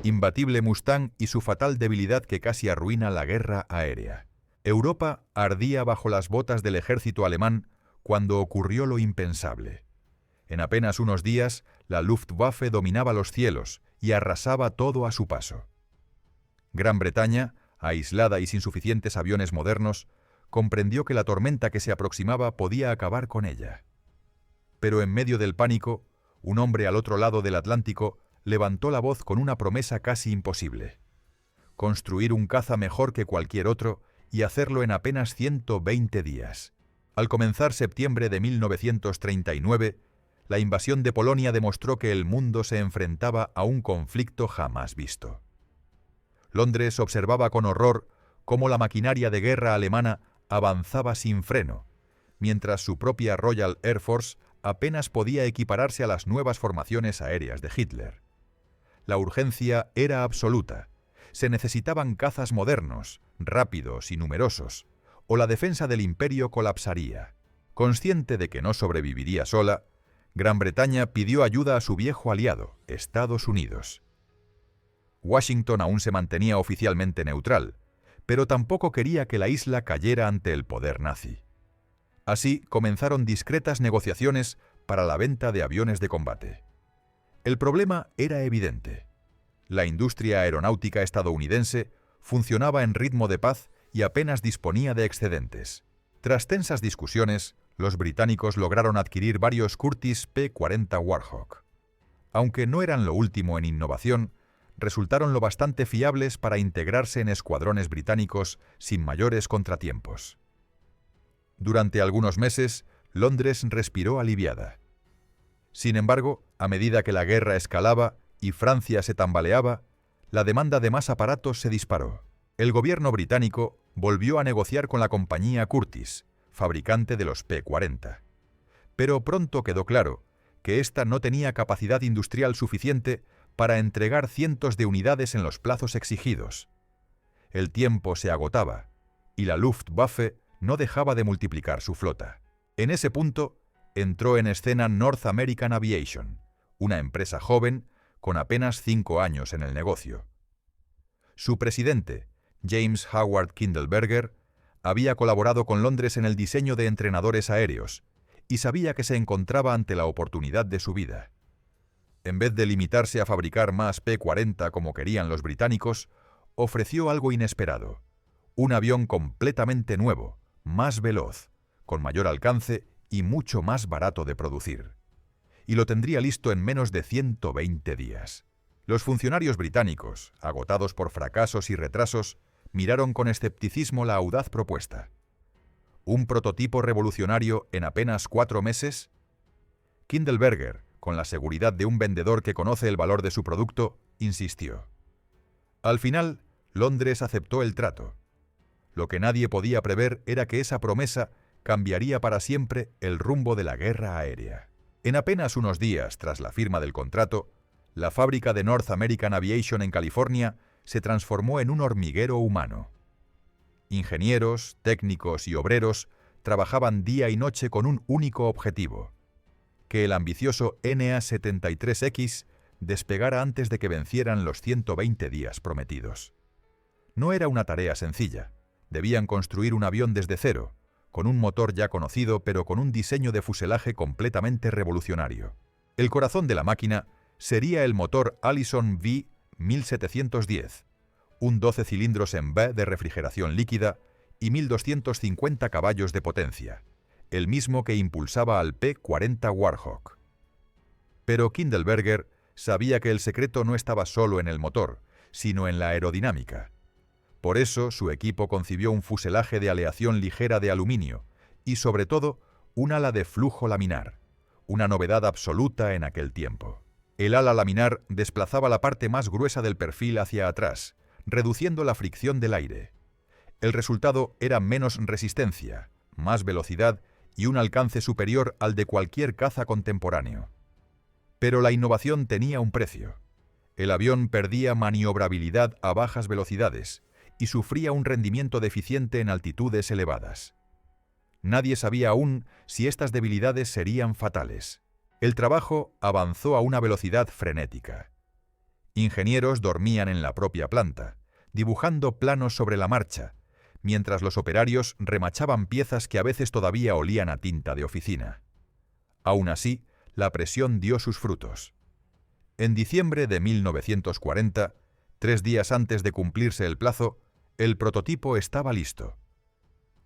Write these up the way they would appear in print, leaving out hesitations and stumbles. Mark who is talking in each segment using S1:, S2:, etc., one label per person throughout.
S1: imbatible Mustang y su fatal debilidad que casi arruina la guerra aérea. Europa ardía bajo las botas del ejército alemán cuando ocurrió lo impensable. En apenas unos días, la Luftwaffe dominaba los cielos y arrasaba todo a su paso. Gran Bretaña, aislada y sin suficientes aviones modernos, comprendió que la tormenta que se aproximaba podía acabar con ella. Pero en medio del pánico, un hombre al otro lado del Atlántico levantó la voz con una promesa casi imposible: construir un caza mejor que cualquier otro y hacerlo en apenas 120 días. Al comenzar septiembre de 1939, la invasión de Polonia demostró que el mundo se enfrentaba a un conflicto jamás visto. Londres observaba con horror cómo la maquinaria de guerra alemana avanzaba sin freno, mientras su propia Royal Air Force apenas podía equipararse a las nuevas formaciones aéreas de Hitler. La urgencia era absoluta. Se necesitaban cazas modernos, rápidos y numerosos, o la defensa del imperio colapsaría. Consciente de que no sobreviviría sola, Gran Bretaña pidió ayuda a su viejo aliado, Estados Unidos. Washington aún se mantenía oficialmente neutral, pero tampoco quería que la isla cayera ante el poder nazi. Así comenzaron discretas negociaciones para la venta de aviones de combate. El problema era evidente. La industria aeronáutica estadounidense funcionaba en ritmo de paz y apenas disponía de excedentes. Tras tensas discusiones, los británicos lograron adquirir varios Curtiss P-40 Warhawk. Aunque no eran lo último en innovación, resultaron lo bastante fiables para integrarse en escuadrones británicos sin mayores contratiempos. Durante algunos meses, Londres respiró aliviada. Sin embargo, a medida que la guerra escalaba y Francia se tambaleaba, la demanda de más aparatos se disparó. El gobierno británico volvió a negociar con la compañía Curtiss, fabricante de los P-40. Pero pronto quedó claro que ésta no tenía capacidad industrial suficiente para entregar cientos de unidades en los plazos exigidos. El tiempo se agotaba y la Luftwaffe no dejaba de multiplicar su flota. En ese punto entró en escena North American Aviation, una empresa joven con apenas 5 años en el negocio. Su presidente, James Howard Kindleberger, había colaborado con Londres en el diseño de entrenadores aéreos y sabía que se encontraba ante la oportunidad de su vida. En vez de limitarse a fabricar más P-40 como querían los británicos, ofreció algo inesperado: un avión completamente nuevo, más veloz, con mayor alcance y mucho más barato de producir. Y lo tendría listo en menos de 120 días. Los funcionarios británicos, agotados por fracasos y retrasos, miraron con escepticismo la audaz propuesta. ¿Un prototipo revolucionario en apenas 4 meses? Kindleberger, con la seguridad de un vendedor que conoce el valor de su producto, insistió. Al final, Londres aceptó el trato. Lo que nadie podía prever era que esa promesa cambiaría para siempre el rumbo de la guerra aérea. En apenas unos días tras la firma del contrato, la fábrica de North American Aviation en California se transformó en un hormiguero humano. Ingenieros, técnicos y obreros trabajaban día y noche con un único objetivo: que el ambicioso NA-73X despegara antes de que vencieran los 120 días prometidos. No era una tarea sencilla. Debían construir un avión desde cero, con un motor ya conocido pero con un diseño de fuselaje completamente revolucionario. El corazón de la máquina sería el motor Allison V1710, un 12 cilindros en V de refrigeración líquida y 1250 caballos de potencia, el mismo que impulsaba al P-40 Warhawk. Pero Kindleberger sabía que el secreto no estaba solo en el motor, sino en la aerodinámica. Por eso su equipo concibió un fuselaje de aleación ligera de aluminio y, sobre todo, un ala de flujo laminar, una novedad absoluta en aquel tiempo. El ala laminar desplazaba la parte más gruesa del perfil hacia atrás, reduciendo la fricción del aire. El resultado era menos resistencia, más velocidad y un alcance superior al de cualquier caza contemporáneo. Pero la innovación tenía un precio. El avión perdía maniobrabilidad a bajas velocidades y sufría un rendimiento deficiente en altitudes elevadas. Nadie sabía aún si estas debilidades serían fatales. El trabajo avanzó a una velocidad frenética. Ingenieros dormían en la propia planta, dibujando planos sobre la marcha, mientras los operarios remachaban piezas que a veces todavía olían a tinta de oficina. Aún así, la presión dio sus frutos. En diciembre de 1940, 3 días antes de cumplirse el plazo, el prototipo estaba listo.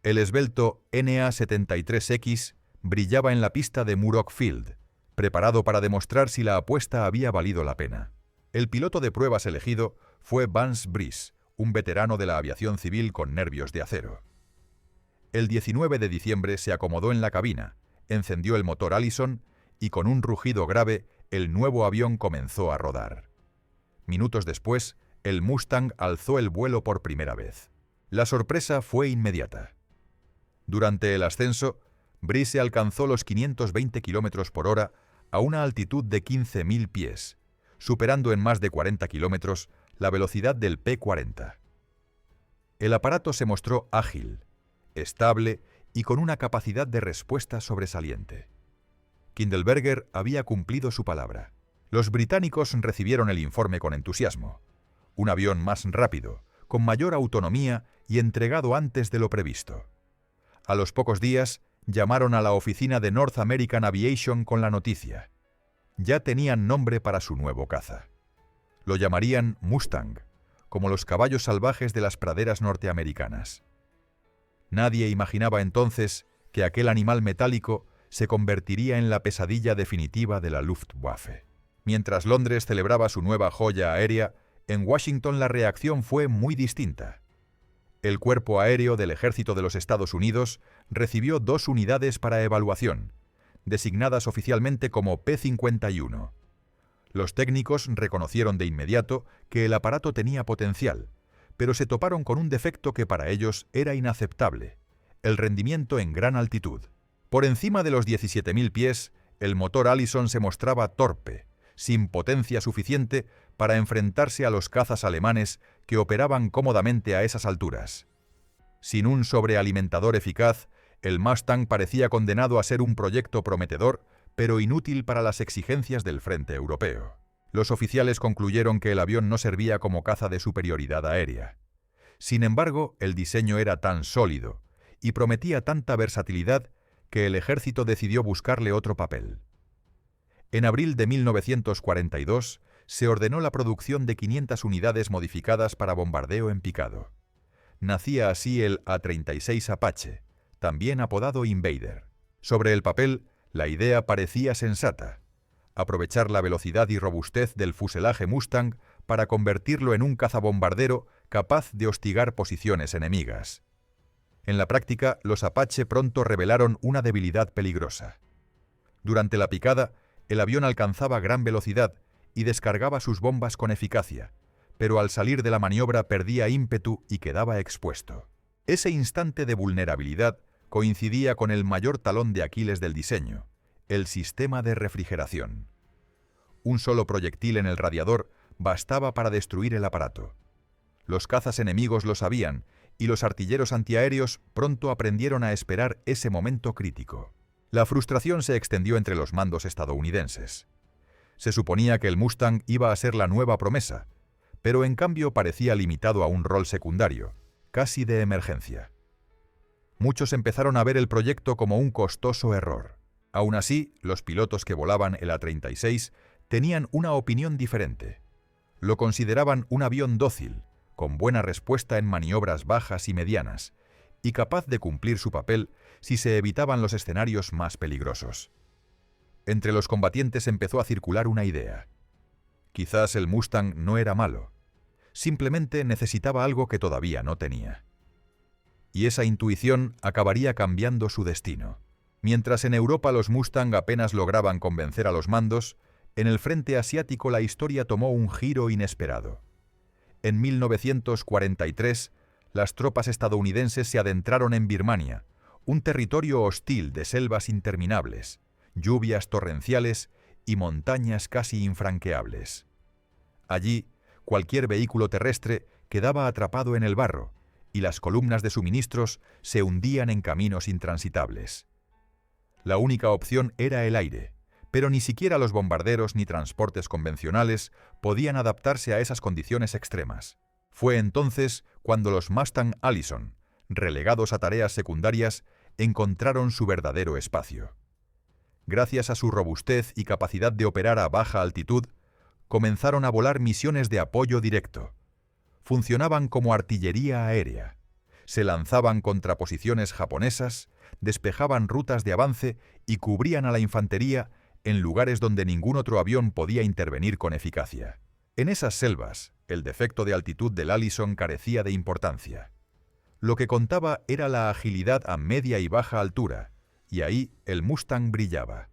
S1: El esbelto NA-73X brillaba en la pista de Muroc Field, preparado para demostrar si la apuesta había valido la pena. El piloto de pruebas elegido fue Vance Brice, un veterano de la aviación civil con nervios de acero. El 19 de diciembre se acomodó en la cabina, encendió el motor Allison y con un rugido grave el nuevo avión comenzó a rodar. Minutos después, el Mustang alzó el vuelo por primera vez. La sorpresa fue inmediata. Durante el ascenso, Brice alcanzó los 520 km por hora a una altitud de 15.000 pies, superando en más de 40 kilómetros la velocidad del P-40. El aparato se mostró ágil, estable y con una capacidad de respuesta sobresaliente. Kindleberger había cumplido su palabra. Los británicos recibieron el informe con entusiasmo. Un avión más rápido, con mayor autonomía y entregado antes de lo previsto. A los pocos días, llamaron a la oficina de North American Aviation con la noticia. Ya tenían nombre para su nuevo caza. Lo llamarían Mustang, como los caballos salvajes de las praderas norteamericanas. Nadie imaginaba entonces que aquel animal metálico se convertiría en la pesadilla definitiva de la Luftwaffe. Mientras Londres celebraba su nueva joya aérea, en Washington la reacción fue muy distinta. El Cuerpo Aéreo del Ejército de los Estados Unidos recibió 2 unidades para evaluación, designadas oficialmente como P-51. Los técnicos reconocieron de inmediato que el aparato tenía potencial, pero se toparon con un defecto que para ellos era inaceptable: el rendimiento en gran altitud. Por encima de los 17.000 pies, el motor Allison se mostraba torpe, sin potencia suficiente para enfrentarse a los cazas alemanes que operaban cómodamente a esas alturas. Sin un sobrealimentador eficaz, el Mustang parecía condenado a ser un proyecto prometedor, pero inútil para las exigencias del frente europeo. Los oficiales concluyeron que el avión no servía como caza de superioridad aérea. Sin embargo, el diseño era tan sólido y prometía tanta versatilidad que el ejército decidió buscarle otro papel. En abril de 1942 se ordenó la producción de 500 unidades modificadas para bombardeo en picado. Nacía así el A-36 Apache, también apodado Invader. Sobre el papel, la idea parecía sensata: aprovechar la velocidad y robustez del fuselaje Mustang para convertirlo en un cazabombardero capaz de hostigar posiciones enemigas. En la práctica, los Apache pronto revelaron una debilidad peligrosa. Durante la picada, el avión alcanzaba gran velocidad y descargaba sus bombas con eficacia, pero al salir de la maniobra perdía ímpetu y quedaba expuesto. Ese instante de vulnerabilidad coincidía con el mayor talón de Aquiles del diseño: el sistema de refrigeración. Un solo proyectil en el radiador bastaba para destruir el aparato. Los cazas enemigos lo sabían y los artilleros antiaéreos pronto aprendieron a esperar ese momento crítico. La frustración se extendió entre los mandos estadounidenses. Se suponía que el Mustang iba a ser la nueva promesa, pero en cambio parecía limitado a un rol secundario, casi de emergencia. Muchos empezaron a ver el proyecto como un costoso error. Aún así, los pilotos que volaban el A-36 tenían una opinión diferente. Lo consideraban un avión dócil, con buena respuesta en maniobras bajas y medianas, y capaz de cumplir su papel si se evitaban los escenarios más peligrosos. Entre los combatientes empezó a circular una idea. Quizás el Mustang no era malo, simplemente necesitaba algo que todavía no tenía. Y esa intuición acabaría cambiando su destino. Mientras en Europa los Mustang apenas lograban convencer a los mandos, en el frente asiático la historia tomó un giro inesperado. En 1943, las tropas estadounidenses se adentraron en Birmania, un territorio hostil de selvas interminables, lluvias torrenciales y montañas casi infranqueables. Allí, cualquier vehículo terrestre quedaba atrapado en el barro y las columnas de suministros se hundían en caminos intransitables. La única opción era el aire, Pero ni siquiera los bombarderos ni transportes convencionales podían adaptarse a esas condiciones extremas. Fue entonces cuando los Mustang Allison, relegados a tareas secundarias, encontraron su verdadero espacio. Gracias a su robustez y capacidad de operar a baja altitud, comenzaron a volar misiones de apoyo directo. Funcionaban como artillería aérea. Se lanzaban contra posiciones japonesas, despejaban rutas de avance y cubrían a la infantería en lugares donde ningún otro avión podía intervenir con eficacia. En esas selvas, el defecto de altitud del Allison carecía de importancia. Lo que contaba era la agilidad a media y baja altura, y ahí el Mustang brillaba.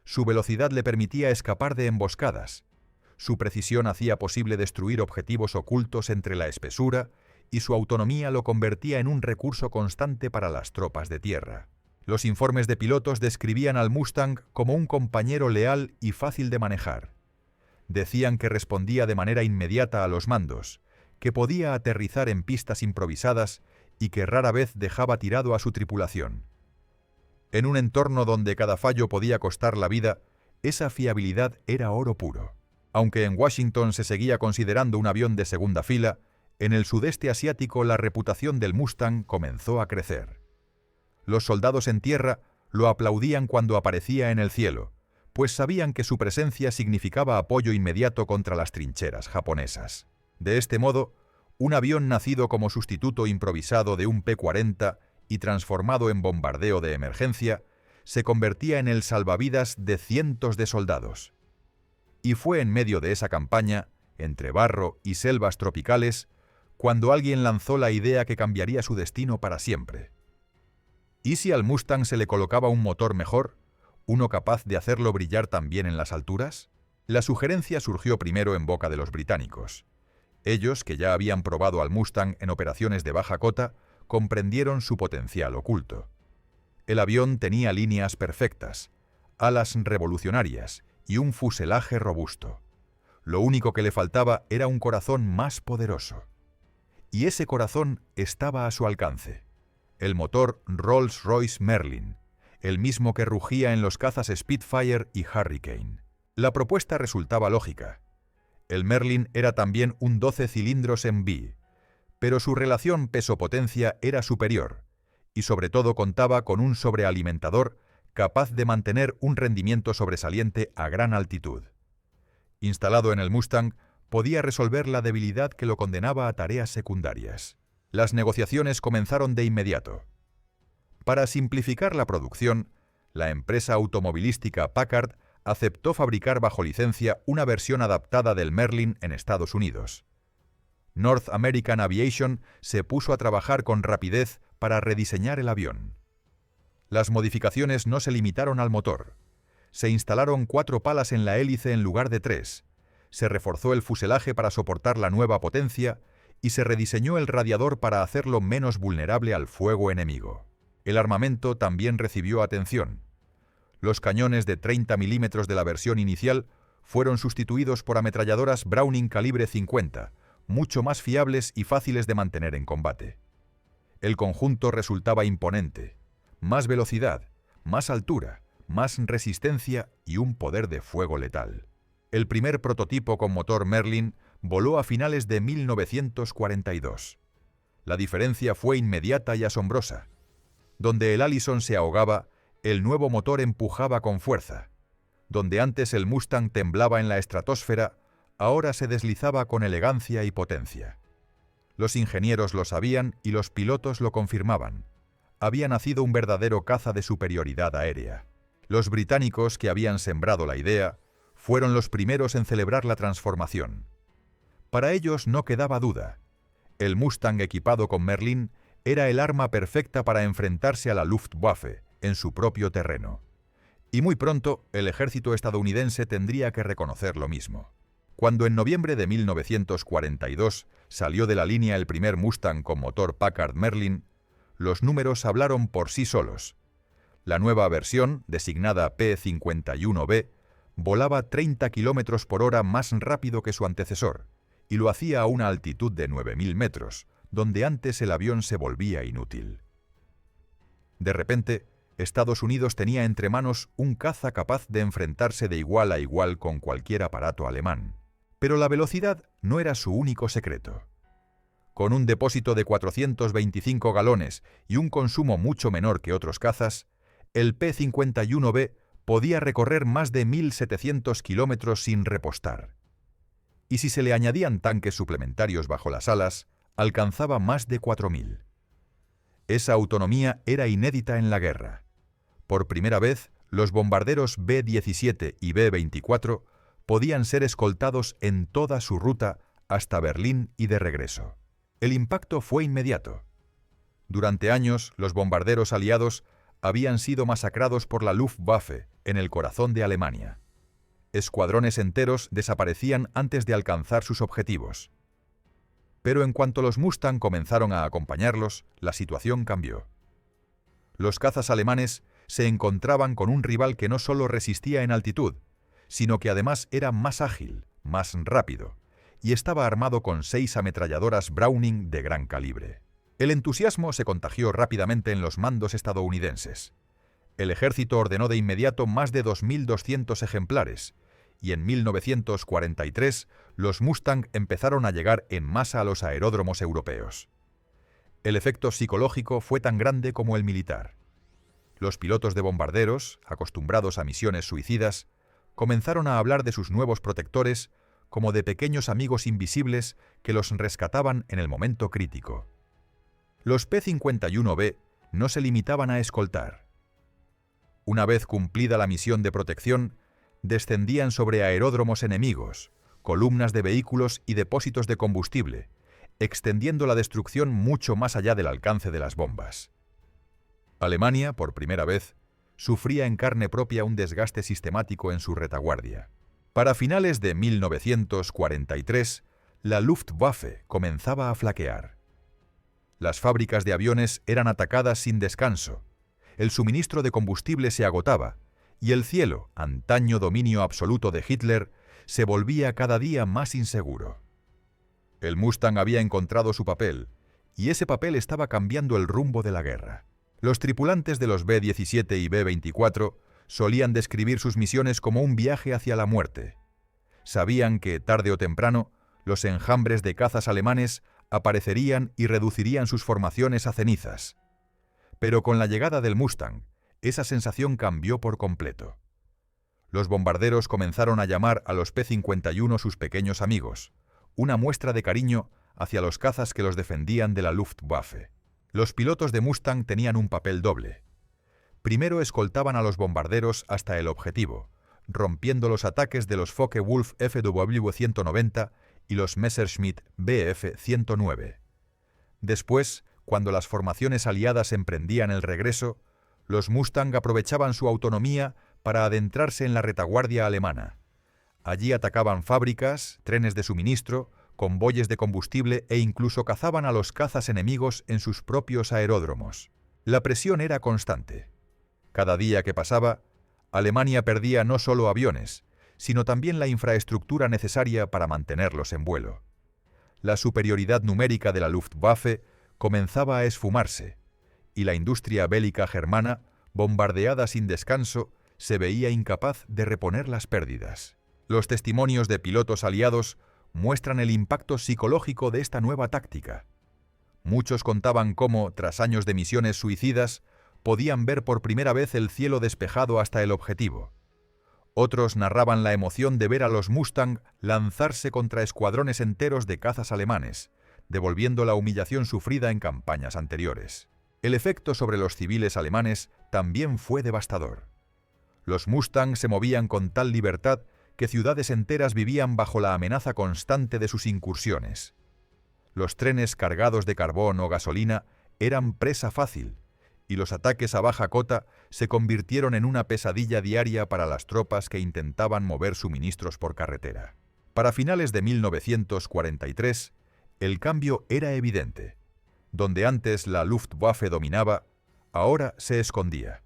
S1: Su velocidad le permitía escapar de emboscadas. Su precisión hacía posible destruir objetivos ocultos entre la espesura, y su autonomía lo convertía en un recurso constante para las tropas de tierra. Los informes de pilotos describían al Mustang como un compañero leal y fácil de manejar. Decían que respondía de manera inmediata a los mandos, que podía aterrizar en pistas improvisadas y que rara vez dejaba tirado a su tripulación. En un entorno donde cada fallo podía costar la vida, esa fiabilidad era oro puro. Aunque en Washington se seguía considerando un avión de segunda fila, en el sudeste asiático la reputación del Mustang comenzó a crecer. Los soldados en tierra lo aplaudían cuando aparecía en el cielo, pues sabían que su presencia significaba apoyo inmediato contra las trincheras japonesas. De este modo, un avión nacido como sustituto improvisado de un P-40 y transformado en bombardeo de emergencia, se convertía en el salvavidas de cientos de soldados. Y fue en medio de esa campaña, entre barro y selvas tropicales, cuando alguien lanzó la idea que cambiaría su destino para siempre. ¿Y si al Mustang se le colocaba un motor mejor, uno capaz de hacerlo brillar también en las alturas? La sugerencia surgió primero en boca de los británicos. Ellos, que ya habían probado al Mustang en operaciones de baja cota, comprendieron su potencial oculto. El avión tenía líneas perfectas, alas revolucionarias y un fuselaje robusto. Lo único que le faltaba era un corazón más poderoso. Y ese corazón estaba a su alcance. El motor Rolls-Royce Merlin, el mismo que rugía en los cazas Spitfire y Hurricane. La propuesta resultaba lógica. El Merlin era también un 12 cilindros en B, pero su relación peso-potencia era superior, y sobre todo contaba con un sobrealimentador capaz de mantener un rendimiento sobresaliente a gran altitud. Instalado en el Mustang, podía resolver la debilidad que lo condenaba a tareas secundarias. Las negociaciones comenzaron de inmediato. Para simplificar la producción, la empresa automovilística Packard aceptó fabricar bajo licencia una versión adaptada del Merlin en Estados Unidos. North American Aviation se puso a trabajar con rapidez para rediseñar el avión. Las modificaciones no se limitaron al motor. Se instalaron 4 palas en la hélice en lugar de 3, se reforzó el fuselaje para soportar la nueva potencia y se rediseñó el radiador para hacerlo menos vulnerable al fuego enemigo. El armamento también recibió atención. Los cañones de 30 milímetros de la versión inicial fueron sustituidos por ametralladoras Browning calibre 50, mucho más fiables y fáciles de mantener en combate. El conjunto resultaba imponente: más velocidad, más altura, más resistencia y un poder de fuego letal. El primer prototipo con motor Merlin voló a finales de 1942. La diferencia fue inmediata y asombrosa. Donde el Allison se ahogaba, el nuevo motor empujaba con fuerza. Donde antes el Mustang temblaba en la estratosfera, ahora se deslizaba con elegancia y potencia. Los ingenieros lo sabían y los pilotos lo confirmaban. Había nacido un verdadero caza de superioridad aérea. Los británicos, que habían sembrado la idea, fueron los primeros en celebrar la transformación. Para ellos no quedaba duda. El Mustang equipado con Merlin era el arma perfecta para enfrentarse a la Luftwaffe en su propio terreno. Y muy pronto el ejército estadounidense tendría que reconocer lo mismo. Cuando en noviembre de 1942 salió de la línea el primer Mustang con motor Packard Merlin, los números hablaron por sí solos. La nueva versión, designada P-51B, volaba 30 km por hora más rápido que su antecesor, y lo hacía a una altitud de 9.000 metros, donde antes el avión se volvía inútil. De repente, Estados Unidos tenía entre manos un caza capaz de enfrentarse de igual a igual con cualquier aparato alemán. Pero la velocidad no era su único secreto. Con un depósito de 425 galones y un consumo mucho menor que otros cazas, el P-51B podía recorrer más de 1.700 kilómetros sin repostar. Y si se le añadían tanques suplementarios bajo las alas, alcanzaba más de 4.000. Esa autonomía era inédita en la guerra. Por primera vez, los bombarderos B-17 y B-24 podían ser escoltados en toda su ruta hasta Berlín y de regreso. El impacto fue inmediato. Durante años, los bombarderos aliados habían sido masacrados por la Luftwaffe en el corazón de Alemania. Escuadrones enteros desaparecían antes de alcanzar sus objetivos. Pero en cuanto los Mustang comenzaron a acompañarlos, la situación cambió. Los cazas alemanes se encontraban con un rival que no solo resistía en altitud, sino que además era más ágil, más rápido, y estaba armado con 6 ametralladoras Browning de gran calibre. El entusiasmo se contagió rápidamente en los mandos estadounidenses. El ejército ordenó de inmediato más de 2.200 ejemplares, y en 1943 los Mustang empezaron a llegar en masa a los aeródromos europeos. El efecto psicológico fue tan grande como el militar. Los pilotos de bombarderos, acostumbrados a misiones suicidas, comenzaron a hablar de sus nuevos protectores como de pequeños amigos invisibles que los rescataban en el momento crítico. Los P-51B no se limitaban a escoltar. Una vez cumplida la misión de protección, descendían sobre aeródromos enemigos, columnas de vehículos y depósitos de combustible, extendiendo la destrucción mucho más allá del alcance de las bombas. Alemania, por primera vez, sufría en carne propia un desgaste sistemático en su retaguardia. Para finales de 1943, la Luftwaffe comenzaba a flaquear. Las fábricas de aviones eran atacadas sin descanso, el suministro de combustible se agotaba, y el cielo, antaño dominio absoluto de Hitler, se volvía cada día más inseguro. El Mustang había encontrado su papel, y ese papel estaba cambiando el rumbo de la guerra. Los tripulantes de los B-17 y B-24 solían describir sus misiones como un viaje hacia la muerte. Sabían que, tarde o temprano, los enjambres de cazas alemanes aparecerían y reducirían sus formaciones a cenizas. Pero con la llegada del Mustang, esa sensación cambió por completo. Los bombarderos comenzaron a llamar a los P-51 sus pequeños amigos, una muestra de cariño hacia los cazas que los defendían de la Luftwaffe. Los pilotos de Mustang tenían un papel doble. Primero escoltaban a los bombarderos hasta el objetivo, rompiendo los ataques de los Focke-Wulf FW-190 y los Messerschmitt Bf-109. Después, cuando las formaciones aliadas emprendían el regreso, los Mustang aprovechaban su autonomía para adentrarse en la retaguardia alemana. Allí atacaban fábricas, trenes de suministro, convoyes de combustible e incluso cazaban a los cazas enemigos en sus propios aeródromos. La presión era constante. Cada día que pasaba, Alemania perdía no solo aviones, sino también la infraestructura necesaria para mantenerlos en vuelo. La superioridad numérica de la Luftwaffe comenzaba a esfumarse, y la industria bélica germana, bombardeada sin descanso, se veía incapaz de reponer las pérdidas. Los testimonios de pilotos aliados muestran el impacto psicológico de esta nueva táctica. Muchos contaban cómo, tras años de misiones suicidas, podían ver por primera vez el cielo despejado hasta el objetivo. Otros narraban la emoción de ver a los Mustang lanzarse contra escuadrones enteros de cazas alemanes, devolviendo la humillación sufrida en campañas anteriores. El efecto sobre los civiles alemanes también fue devastador. Los Mustang se movían con tal libertad que ciudades enteras vivían bajo la amenaza constante de sus incursiones. Los trenes cargados de carbón o gasolina eran presa fácil, y los ataques a baja cota se convirtieron en una pesadilla diaria para las tropas que intentaban mover suministros por carretera. Para finales de 1943, el cambio era evidente. Donde antes la Luftwaffe dominaba, ahora se escondía.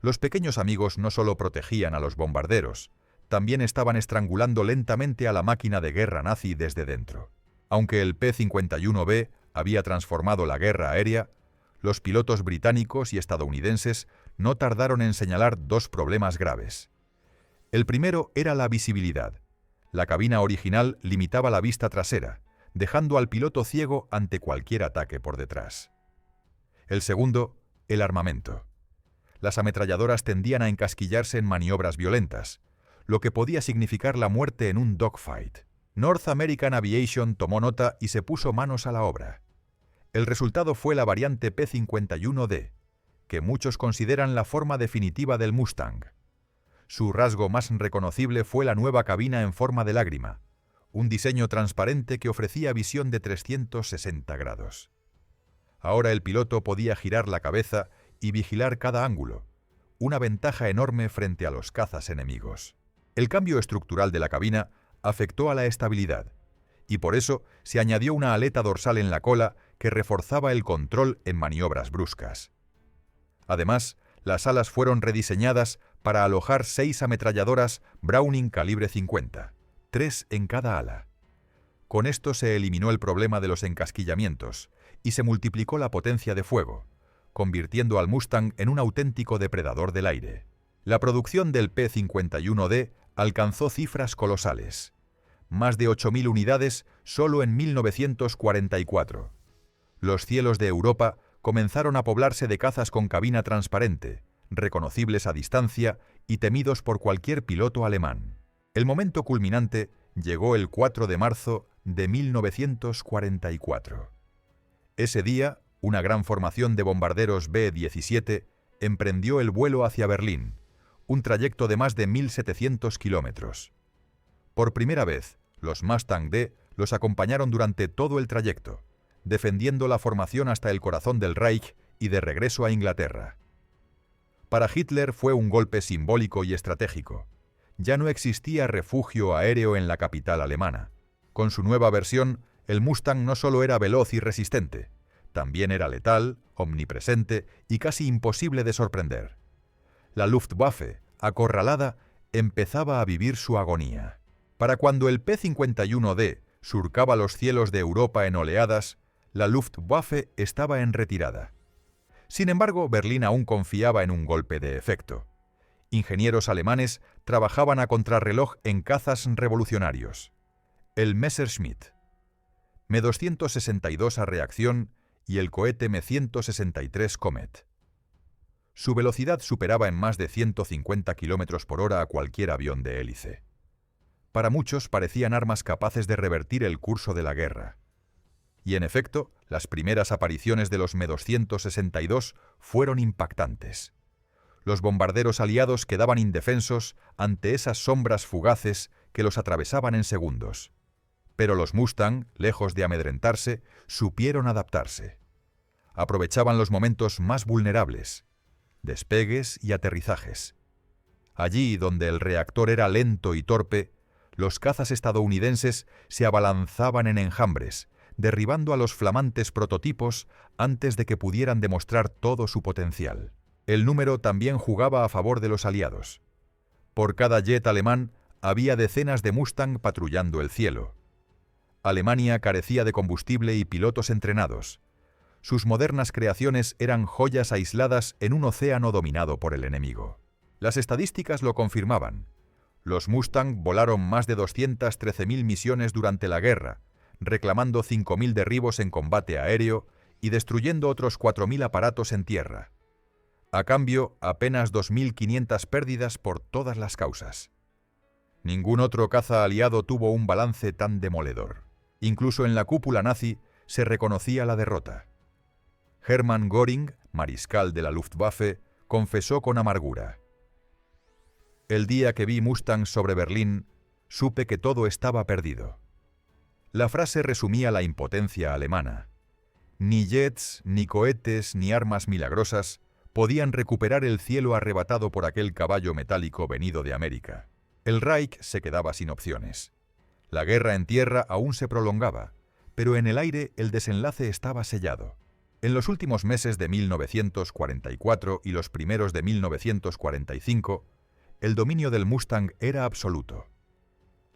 S1: Los pequeños amigos no solo protegían a los bombarderos, también estaban estrangulando lentamente a la máquina de guerra nazi desde dentro. Aunque el P-51B había transformado la guerra aérea, Los pilotos británicos y estadounidenses no tardaron en señalar dos problemas graves. El primero era la visibilidad. La cabina original limitaba la vista trasera, dejando al piloto ciego ante cualquier ataque por detrás. El segundo, el armamento. Las ametralladoras tendían a encasquillarse en maniobras violentas, lo que podía significar la muerte en un dogfight. North American Aviation tomó nota y se puso manos a la obra. El resultado fue la variante P-51D, que muchos consideran la forma definitiva del Mustang. Su rasgo más reconocible fue la nueva cabina en forma de lágrima, un diseño transparente que ofrecía visión de 360 grados. Ahora el piloto podía girar la cabeza y vigilar cada ángulo, una ventaja enorme frente a los cazas enemigos. El cambio estructural de la cabina afectó a la estabilidad, y por eso se añadió una aleta dorsal en la cola que reforzaba el control en maniobras bruscas. Además, las alas fueron rediseñadas para alojar 6 ametralladoras Browning calibre 50, 3 en cada ala. Con esto se eliminó el problema de los encasquillamientos y se multiplicó la potencia de fuego, convirtiendo al Mustang en un auténtico depredador del aire. La producción del P-51D alcanzó cifras colosales. Más de 8.000 unidades solo en 1944. Los cielos de Europa comenzaron a poblarse de cazas con cabina transparente, reconocibles a distancia y temidos por cualquier piloto alemán. El momento culminante llegó el 4 de marzo de 1944. Ese día, una gran formación de bombarderos B-17 emprendió el vuelo hacia Berlín, un trayecto de más de 1.700 kilómetros. Por primera vez, los Mustang D los acompañaron durante todo el trayecto, defendiendo la formación hasta el corazón del Reich y de regreso a Inglaterra. Para Hitler fue un golpe simbólico y estratégico. Ya no existía refugio aéreo en la capital alemana. Con su nueva versión, el Mustang no solo era veloz y resistente, también era letal, omnipresente y casi imposible de sorprender. La Luftwaffe, acorralada, empezaba a vivir su agonía. Para cuando el P-51D surcaba los cielos de Europa en oleadas, la Luftwaffe estaba en retirada. Sin embargo, Berlín aún confiaba en un golpe de efecto. Ingenieros alemanes trabajaban a contrarreloj en cazas revolucionarios. El Messerschmitt, M-262 a reacción y el cohete M-163 Comet. Su velocidad superaba en más de 150 km por hora a cualquier avión de hélice. Para muchos parecían armas capaces de revertir el curso de la guerra. Y en efecto, las primeras apariciones de los M-262 fueron impactantes. Los bombarderos aliados quedaban indefensos ante esas sombras fugaces que los atravesaban en segundos. Pero los Mustang, lejos de amedrentarse, supieron adaptarse. Aprovechaban los momentos más vulnerables, despegues y aterrizajes. Allí donde el reactor era lento y torpe, los cazas estadounidenses se abalanzaban en enjambres, derribando a los flamantes prototipos antes de que pudieran demostrar todo su potencial. El número también jugaba a favor de los aliados. Por cada jet alemán había decenas de Mustang patrullando el cielo. Alemania carecía de combustible y pilotos entrenados. Sus modernas creaciones eran joyas aisladas en un océano dominado por el enemigo. Las estadísticas lo confirmaban. Los Mustang volaron más de 213.000 misiones durante la guerra, reclamando 5.000 derribos en combate aéreo y destruyendo otros 4.000 aparatos en tierra. A cambio, apenas 2.500 pérdidas por todas las causas. Ningún otro caza aliado tuvo un balance tan demoledor. Incluso en la cúpula nazi se reconocía la derrota. Hermann Göring, mariscal de la Luftwaffe, confesó con amargura: «El día que vi Mustangs sobre Berlín, supe que todo estaba perdido». La frase resumía la impotencia alemana. Ni jets, ni cohetes, ni armas milagrosas podían recuperar el cielo arrebatado por aquel caballo metálico venido de América. El Reich se quedaba sin opciones. La guerra en tierra aún se prolongaba, pero en el aire el desenlace estaba sellado. En los últimos meses de 1944 y los primeros de 1945, el dominio del Mustang era absoluto.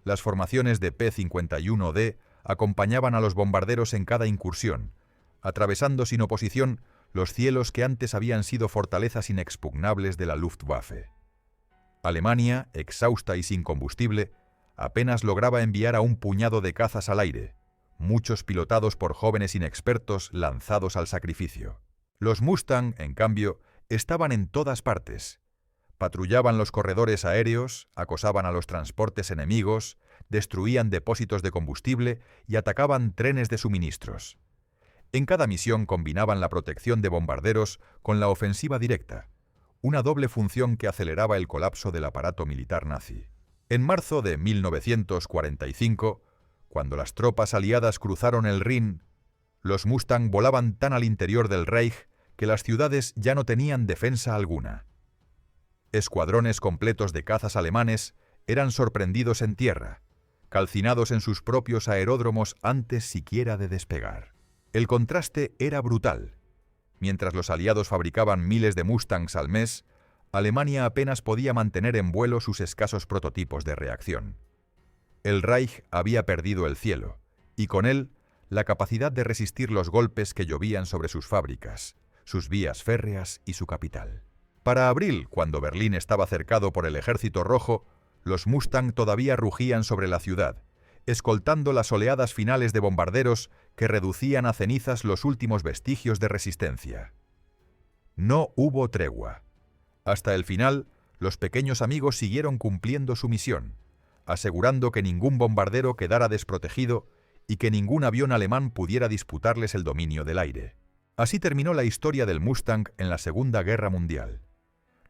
S1: Las formaciones de P-51D acompañaban a los bombarderos en cada incursión, atravesando sin oposición los cielos que antes habían sido fortalezas inexpugnables de la Luftwaffe. Alemania, exhausta y sin combustible, apenas lograba enviar a un puñado de cazas al aire, muchos pilotados por jóvenes inexpertos lanzados al sacrificio. Los Mustang, en cambio, estaban en todas partes. Patrullaban los corredores aéreos, acosaban a los transportes enemigos, destruían depósitos de combustible y atacaban trenes de suministros. En cada misión combinaban la protección de bombarderos con la ofensiva directa, una doble función que aceleraba el colapso del aparato militar nazi. En marzo de 1945, cuando las tropas aliadas cruzaron el Rin, los Mustang volaban tan al interior del Reich que las ciudades ya no tenían defensa alguna. Escuadrones completos de cazas alemanes eran sorprendidos en tierra, calcinados en sus propios aeródromos antes siquiera de despegar. El contraste era brutal. Mientras los aliados fabricaban miles de Mustangs al mes, Alemania apenas podía mantener en vuelo sus escasos prototipos de reacción. El Reich había perdido el cielo, y con él la capacidad de resistir los golpes que llovían sobre sus fábricas, sus vías férreas y su capital. Para abril, cuando Berlín estaba cercado por el Ejército Rojo, los Mustang todavía rugían sobre la ciudad, escoltando las oleadas finales de bombarderos que reducían a cenizas los últimos vestigios de resistencia. No hubo tregua. Hasta el final, los pequeños amigos siguieron cumpliendo su misión, asegurando que ningún bombardero quedara desprotegido y que ningún avión alemán pudiera disputarles el dominio del aire. Así terminó la historia del Mustang en la Segunda Guerra Mundial.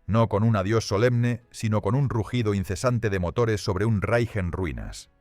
S1: No con un adiós solemne, sino con un rugido incesante de motores sobre un Reich en ruinas.